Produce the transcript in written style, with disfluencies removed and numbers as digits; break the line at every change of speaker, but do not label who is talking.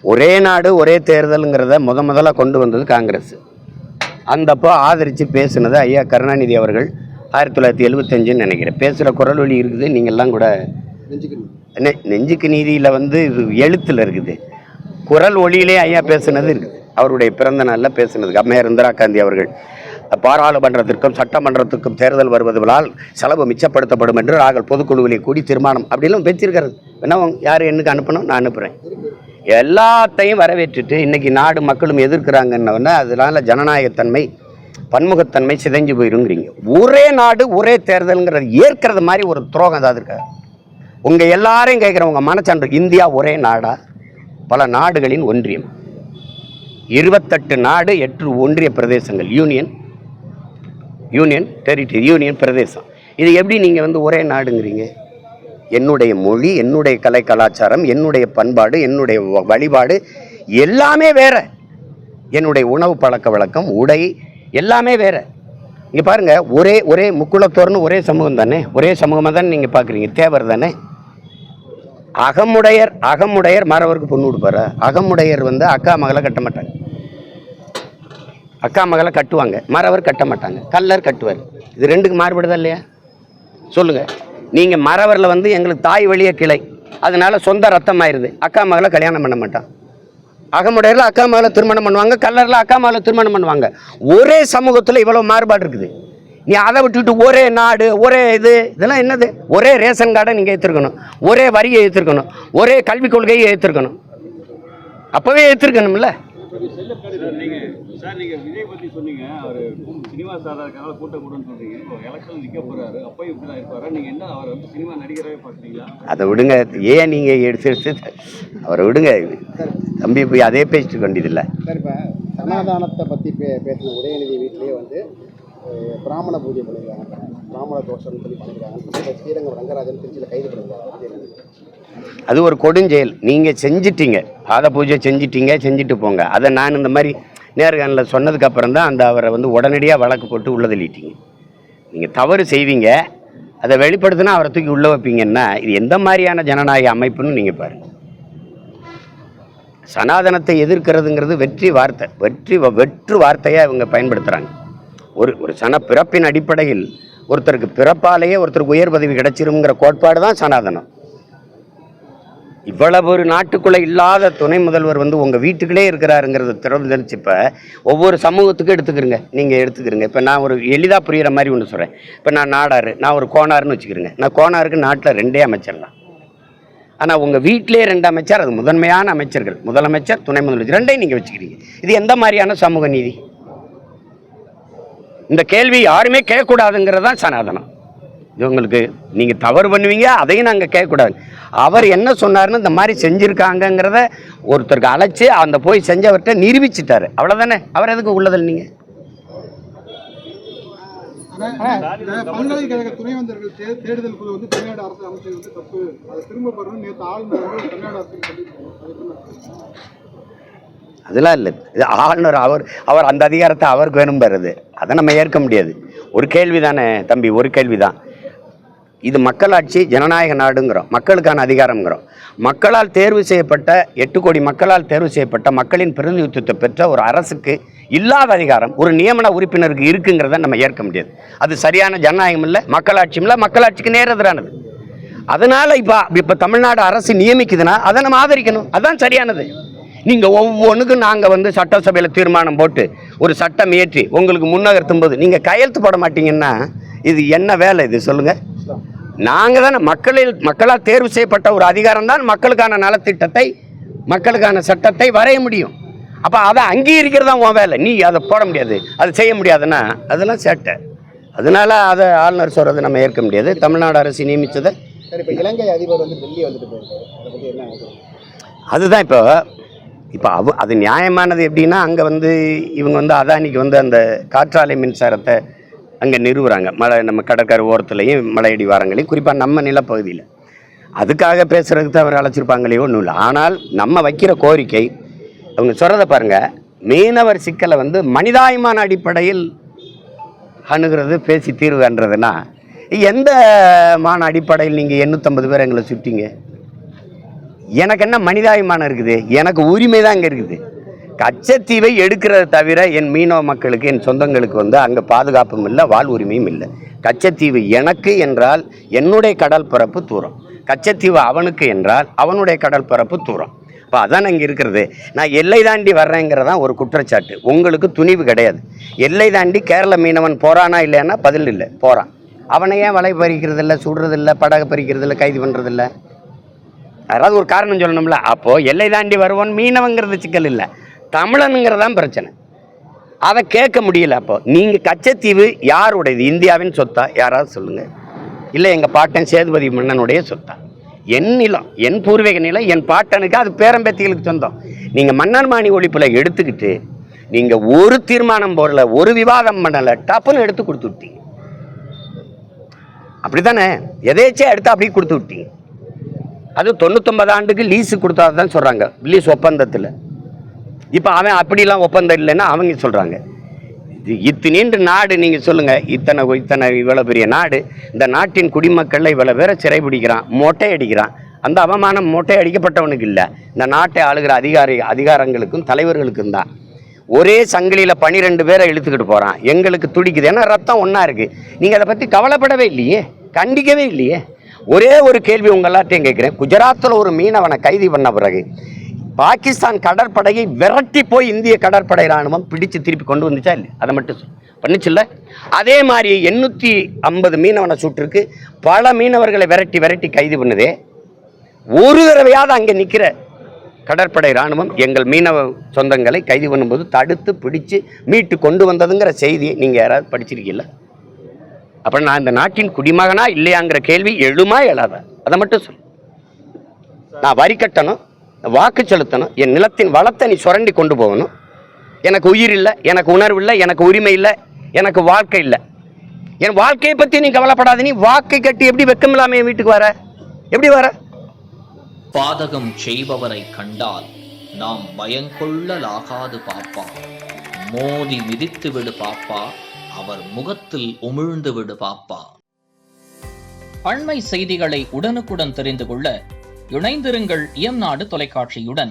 ஒரே நாடு ஒரே தேர்தலுங்கிறத முதல்ல கொண்டு வந்தது காங்கிரஸ். அந்தப்போ ஆதரித்து பேசுனது ஐயா கருணாநிதி அவர்கள் 1975 நினைக்கிறேன். பேசுகிற குரல் வழி இருக்குது. நீங்கள்லாம் கூட நெஞ்சுக்கு நீதியில் வந்து எழுத்தில் இருக்குது. குரல் ஒளியிலே ஐயா பேசுனது இருக்குது. அவருடைய பிறந்த நாளில் பேசுனதுக்கு அம்மையார் இந்திரா காந்தி அவர்கள் பாராளுமன்றத்திற்கும் சட்டமன்றத்திற்கும் தேர்தல் வருவதால் செலவு மிச்சப்படுத்தப்படும் என்று நாங்கள் பொதுக்குழுவிலே கூடி தீர்மானம் அப்படிலாம் வச்சிருக்கிறது. என்ன யார் என்னுக்கு அனுப்பணும், நான் அனுப்புகிறேன். எல்லாத்தையும் வரவேற்றுட்டு இன்றைக்கி நாடு மக்களும் எதிர்க்கிறாங்கன்னு அதனால ஜனநாயகத்தன்மை பன்முகத்தன்மை சிதைஞ்சு போயிருங்கிறீங்க. ஒரே நாடு ஒரே தேர்தலுங்கிறது ஏற்கிறது மாதிரி ஒரு துரோகம் தான் இருக்கா? உங்கள் எல்லாரையும் கேட்குறவங்க மனச்சன்று இந்தியா ஒரே நாடா? பல நாடுகளின் ஒன்றியம், 28 நாடு, 8 ஒன்றிய பிரதேசங்கள், யூனியன் டெரிட்டரி, யூனியன் பிரதேசம். இது எப்படி நீங்கள் வந்து ஒரே நாடுங்கிறீங்க? என்னுடைய மொழி, என்னுடைய கலை கலாச்சாரம், என்னுடைய பண்பாடு, என்னுடைய வழிபாடு எல்லாமே வேற. என்னுடைய உணவு பழக்க வழக்கம், உடை எல்லாமே வேற. இங்கே பாருங்கள், ஒரே முக்குளத்தோர்னு ஒரே சமூகம் தானே, ஒரே சமூகமாக தானே நீங்கள் பார்க்குறீங்க. தேவர் தானே. அகமுடையர் மறவருக்கு பொண்ணு கொடுப்பாரா? அகமுடையர் வந்து அக்கா மகளை கட்ட மாட்டாங்க. அக்கா மகளை கட்டுவாங்க, மறவர் கட்ட மாட்டாங்க. கல்லர் கட்டுவார். இது ரெண்டுக்கு மாறுபடுதா இல்லையா? சொல்லுங்கள். நீங்கள் மறவரில் வந்து எங்களுக்கு தாய் வழிய கிளை, அதனால சொந்த ரத்தம் ஆயிடுது. அக்கா மகளை கல்யாணம் பண்ண மாட்டான். அகமுடையரில் அக்கா மகளை திருமணம் பண்ணுவாங்க, கல்லரில் அக்கா மகளை திருமணம் பண்ணுவாங்க. ஒரே சமூகத்தில் இவ்வளோ மாறுபாடு இருக்குது. நீ அதை விட்டுட்டு ஒரே நாடு ஒரே இதெல்லாம் என்னது? ஒரே ரேஷன் கார்டை நீங்கள் ஏற்றிருக்கணும், ஒரே வரியை ஏற்றிருக்கணும், ஒரே கல்விக் கொள்கையை ஏற்றிருக்கணும். அப்போவே ஏற்றிருக்கணும்ல.
சார், நீங்கள் விஜய் பற்றி சொன்னீங்க. அவர் சினிமா சாதாரண கூட்டம் கூடன்னு சொல்கிறீங்க. இப்போ எலெக்ஷன் நிற்க போகிறாரு, அப்போ இப்படி தான் இருப்பாரா? நீங்கள் என்ன அவர் வந்து சினிமா நடிகராகவே பார்க்குறீங்களா?
அதை விடுங்க. ஏன் நீங்கள் எடுத்து அவரை விடுங்க. தம்பி போய் அதே பேசிட்டு வேண்டியதில்லை
சார். இப்போ சனாதானத்தை பற்றி பேசின உதயநிதி வீட்டிலேயே வந்து பிராமண பூஜை பண்ணியிருக்காங்க, பிராமண தோஷம்னு சொல்லி பண்ணியிருக்காங்க. ஸ்ரீரங்கம் ரங்கராஜன் திருச்சியில் கைது பண்ணியிருக்காங்க.
அது ஒரு கொடுஞ்செயல். நீங்கள் செஞ்சிட்டீங்க, பாத பூஜை செஞ்சுட்டு போங்க. அதை நான் இந்த மாதிரி நேர்காணலில் சொன்னதுக்கப்புறம் தான் அவரை வந்து உடனடியாக வழக்கு போட்டு உள்ள தள்ளிட்டீங்க. நீங்கள் தவறு செய்வீங்க, அதை வெளிப்படுத்தினா அவரை தூக்கி உள்ளே வைப்பீங்கன்னா இது எந்த மாதிரியான ஜனநாயக அமைப்புன்னு நீங்கள் பாருங்கள். சனாதனத்தை எதிர்க்கிறதுங்கிறது வெற்று வார்த்தையாக இவங்க பயன்படுத்துகிறாங்க. ஒரு பிறப்பின் அடிப்படையில் ஒருத்தருக்கு பிறப்பாலேயே ஒருத்தருக்கு உயர் பதவி கிடைச்சிருங்கிற கோட்பாடு தான் சனாதனம். இவ்வளவு ஒரு நாட்டுக்குள்ளே இல்லாத துணை முதல்வர் வந்து உங்கள் வீட்டுக்குள்ளே இருக்கிறாருங்கிறத திறந்துச்சு. இப்போ ஒவ்வொரு சமூகத்துக்கும் எடுத்துக்கிறங்க, நீங்கள் எடுத்துக்கிறங்க. இப்போ நான் ஒரு எளிதாக புரிகிற மாதிரி ஒன்று சொல்கிறேன். இப்போ நான் நாடார், நான் ஒரு கோனார்னு வச்சுக்கிறேங்க. நான் கோனாருக்கு நாட்டில் 2 அமைச்சர் தான். ஆனால் உங்கள் வீட்டிலே 2 அமைச்சர், அது முதன்மையான அமைச்சர்கள், முதலமைச்சர், துணை முதலமைச்சர் 2ஐயும் நீங்கள் வச்சுக்கிறீங்க. இது எந்த மாதிரியான சமூக நீதி? இந்த கேள்வி யாருமே கேட்கக்கூடாதுங்கிறது தான் சனாதனம். இது உங்களுக்கு நீங்கள் தவறு பண்ணுவீங்க, அதையும் நாங்கள் கேட்கக்கூடாது. அவர் என்ன சொன்னார்னு இந்த மாதிரி செஞ்சுருக்காங்கங்கிறத ஒருத்தருக்கு அழைச்சி அந்த போய் செஞ்சவர்கிட்ட நிரூபிச்சிட்டாரு. அவ்வளோதானே. அவர் எதுக்கு உள்ளதில் நீங்கள்?
பல்கலைக்கழக துணைவேந்தர்கள் தேடுதல் குழு வந்து தமிழ்நாடு அரசு அமைச்சர் வந்து தப்பு, அதை திரும்ப பெறணும் நேற்று ஆளுநர் தமிழ்நாடு அரசு.
அதெல்லாம் இல்லை. இது ஆளுநர் அவர் அந்த அதிகாரத்தை அவருக்கு வேணும் பெறுது. அதை நம்ம ஏற்க முடியாது. ஒரு கேள்வி தானே தம்பி, ஒரு கேள்வி தான். இது மக்களாட்சி, ஜனநாயக நாடுங்கிறோம், மக்களுக்கான அதிகாரங்கிறோம். மக்களால் தேர்வு செய்யப்பட்ட 8 கோடி மக்களால் தேர்வு செய்யப்பட்ட மக்களின் பிரதிநிதித்துவத்தை பெற்ற ஒரு அரசுக்கு இல்லாத அதிகாரம் ஒரு நியமன உறுப்பினருக்கு இருக்குங்கிறத நம்ம ஏற்க முடியாது. அது சரியான ஜனநாயகம் இல்லை, மக்களாட்சியும் இல்லை, மக்களாட்சிக்கு நேர் எதிரானது. அதனால் இப்போ தமிழ்நாடு அரசு நியமிக்குதுன்னா அதை நம்ம ஆதரிக்கணும். அதுதான் சரியானது. நீங்கள் ஒவ்வொன்றுக்கும் நாங்கள் வந்து சட்டசபையில் தீர்மானம் போட்டு ஒரு சட்டம் இயற்றி உங்களுக்கு முன்னகர்த்தும் போது நீங்கள் கையெழுத்து போட மாட்டீங்கன்னா இது என்ன வேலை? இது சொல்லுங்கள். நாங்கள் தானே மக்களால் தேர்வு செய்யப்பட்ட ஒரு அதிகாரம் தான் மக்களுக்கான நலத்திட்டத்தை, மக்களுக்கான சட்டத்தை வரைய முடியும். அப்போ அதை அங்கீகரிக்கிறது தான் உன் வேலை. நீ அதை போட முடியாது, அதை செய்ய முடியாதுன்னா அதெல்லாம் சேட்டை. அதனால அதை ஆளுநர் சொல்கிறத நம்ம ஏற்க முடியாது. தமிழ்நாடு அரசு நியமித்ததை
இப்போ இலங்கை அதிபர் வந்து டெல்லி வந்துட்டு போயிருக்காரு, அதை பற்றி என்ன நினைக்கிறீங்க? அதுதான்
இப்போ அது நியாயமானது. எப்படின்னா அங்கே வந்து இவங்க வந்து அதானிக்கு வந்து அந்த காற்றாலை மின்சாரத்தை அங்கே நிறுவுறாங்க. நம்ம கடற்கரை ஓரத்துலையும் மலையடி வாரங்களையும், குறிப்பாக நம்ம நிலப்பகுதியில். அதுக்காக பேசுகிறதுக்கு தான் அவர் அழைச்சிருப்பாங்களே ஒன்றும் இல்லை. ஆனால் நம்ம வைக்கிற கோரிக்கை அவங்க சொல்கிறத பாருங்கள். மீனவர் சிக்கலை வந்து மனிதாயமான அடிப்படையில் அணுகிறது, பேசி தீர்வு காண்றதுன்னா எந்த மான அடிப்படையில் நீங்கள் 850 பேர் எங்களை சுட்டிங்க? எனக்கு என்ன மனிதாபிமானம் இருக்குது? எனக்கு உரிமை தான் அங்கே இருக்குது. கச்சத்தீவை எடுக்கிறத தவிர என் மீனவ மக்களுக்கு, என் சொந்தங்களுக்கு அங்கே பாதுகாப்பும் இல்லை, வாழ் உரிமையும் இல்லை. கச்சத்தீவு எனக்கு என்றால் என்னுடைய கடல் பரப்பு தூரம், கச்சத்தீவு அவனுக்கு என்றால் அவனுடைய கடல் பரப்பு தூரம். இப்போ அதான் அங்கே இருக்கிறது. நான் எல்லை தாண்டி வர்றேங்கிறதான் ஒரு குற்றச்சாட்டு. உங்களுக்கு துணிவு கிடையாது. எல்லை தாண்டி கேரள மீனவன் போகிறானா இல்லைன்னா பதில் இல்லை, போகிறான். அவனை ஏன் வலை பறிக்கிறதில்ல, சுடுறதில்ல, படகு பறிக்கிறதில்ல, கைது பண்ணுறதில்ல? யாராவது ஒரு காரணம் சொல்லணும்ல. அப்போது எல்லை தாண்டி வருவான் மீனவங்கிறது சிக்கல் இல்லை, தமிழனுங்கிறதான் பிரச்சனை. அதை கேட்க முடியல. அப்போ நீங்கள் கச்சத்தீவு யாருடையது? இந்தியாவின் சொத்தா? யாராவது சொல்லுங்கள். இல்லை எங்கள் பாட்டன் சேதுபதி மன்னனுடைய சொத்தா? என் நிலம், என் பூர்வீக நிலம், என் பாட்டனுக்கு, அது பேரம்பேத்திகளுக்கு சொந்தம். நீங்கள் மன்னர் மாணி ஒழிப்பில் எடுத்துக்கிட்டு நீங்கள் ஒரு தீர்மானம் போடல, ஒரு விவாதம் பண்ணலை, டப்புன்னு எடுத்து கொடுத்து விட்டீங்க. அப்படி தானே? எதேச்சே எடுத்து அப்படியே கொடுத்து விட்டீங்க. அது 99 ஆண்டுக்கு லீஸு கொடுத்தாதான் சொல்கிறாங்க, லீஸ் ஒப்பந்தத்தில். இப்போ அவன் அப்படிலாம் ஒப்பந்தம் இல்லைன்னா அவங்க சொல்கிறாங்க. இது இத்தனின்று நாடு, நீங்கள் சொல்லுங்கள், இத்தனை இவ்வளோ பெரிய நாடு, இந்த நாட்டின் குடிமக்களில் இவ்வளோ பேரை சிறைபிடிக்கிறான், மொட்டை அடிக்கிறான். அந்த அவமானம் மொட்டை அடிக்கப்பட்டவனுக்கு இல்லை, இந்த நாட்டை ஆளுகிற அதிகாரங்களுக்கும் தலைவர்களுக்கும் தான். ஒரே சங்கிலியில் 12 பேரை இழுத்துக்கிட்டு போகிறான். எங்களுக்கு துடிக்குது, ஏன்னா ரத்தம் ஒன்றா இருக்குது. நீங்கள் அதை பற்றி கவலைப்படவே இல்லையே, கண்டிக்கவே இல்லையே. ஒரே ஒரு கேள்வி உங்கள் எல்லாத்தையும் கேட்குறேன். குஜராத்தில் ஒரு மீனவனை கைது பண்ண பிறகு பாகிஸ்தான் கடற்படையை விரட்டி போய் இந்திய கடற்படை இராணுவம் பிடிச்சு திருப்பி கொண்டு வந்துச்சா இல்லை? அதை மட்டும் பண்ணிச்சுல்ல. அதே மாதிரி 850 மீனவனை சுட்டிருக்கு, பல மீனவர்களை விரட்டி கைது பண்ணுதே. ஒரு தடவையாவது அங்கே நிற்கிற கடற்படை இராணுவம் எங்கள் மீனவ சொந்தங்களை கைது பண்ணும்போது தடுத்து பிடிச்சு மீட்டு கொண்டு வந்ததுங்கிற செய்தியை நீங்கள் யாராவது படிச்சிருக்கீங்களா? அப்புறம் நான் இந்த நாட்டின் குடிமகனா இல்லையாங்கிற கேள்வி எழுமா எழாத? அதை மட்டும் சொல். நான் வரி கட்டணும், வாக்கு செலுத்தணும், என் நிலத்தின் வளத்தை நீ சுரண்டி கொண்டு போகணும். எனக்கு உயிர் இல்லை, எனக்கு உணர்வு இல்லை, எனக்கு உரிமை இல்லை, எனக்கு வாழ்க்கை இல்லை. என் வாழ்க்கையை பற்றி நீ கவலைப்படாத. நீ வாக்கை கட்டி எப்படி வெக்கம் இல்லாம வீட்டுக்கு வர? எப்படி வர?
பாதகம் செய்பவரை கண்டால் நாம் பயங்கொள்ளலாகாது பாப்பா, மோதி மிதித்து விடு பாப்பா, அவர் முகத்தில் உமிழ்ந்து விடு பாப்பா. அண்மை செய்திகளை உடனுக்குடன் தெரிந்து கொள்ள இணைந்திருங்கள் இயம்நாடு தொலைக்காட்சியுடன்.